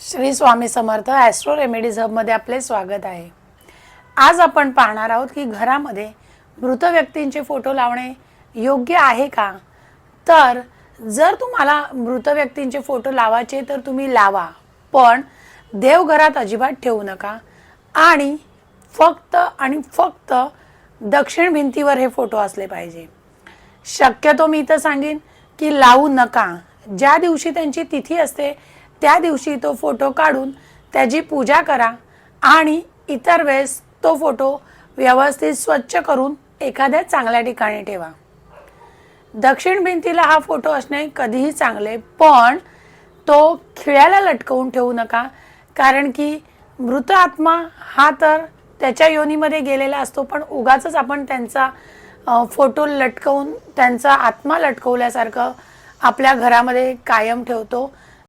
Shri Swami Samarth Austro remedies हबमध्ये आपले स्वागत आहे। आज आपण पाहणार आहोत की घरामध्ये मृत व्यक्तींचे फोटो लावणे योग्य आहे का। तर जर तुम्हाला मृत व्यक्तींचे फोटो लावायचे तर तुम्ही लावा, पण देवघरात अजिबात ठेवू नका आणि फक्त दक्षिण भिंतीवर हे फोटो असले पाहिजे। शक्यतो मी तर सांगेन की लावू नका। ज्या दिवशी त्यांची तिथी असते त्या दिवशी तो फोटो काढून त्याची पूजा करा आणि इतर वेळेस तो फोटो व्यवस्थित स्वच्छ करून एखाद्या चांगल्या ठिकाणी ठेवा। दक्षिण भिंतीला हा फोटो असणे कधीही चांगले, पण तो खिळ्याला लटकवून ठेवू नका, कारण की मृत आत्मा हा तर त्याच्या योनीमध्ये गेलेला असतो, पण उगाच आपण त्यांचा फोटो लटकवून त्यांचा आत्मा लटकवल्यासारखं आपल्या घरामध्ये कायम ठेवतो।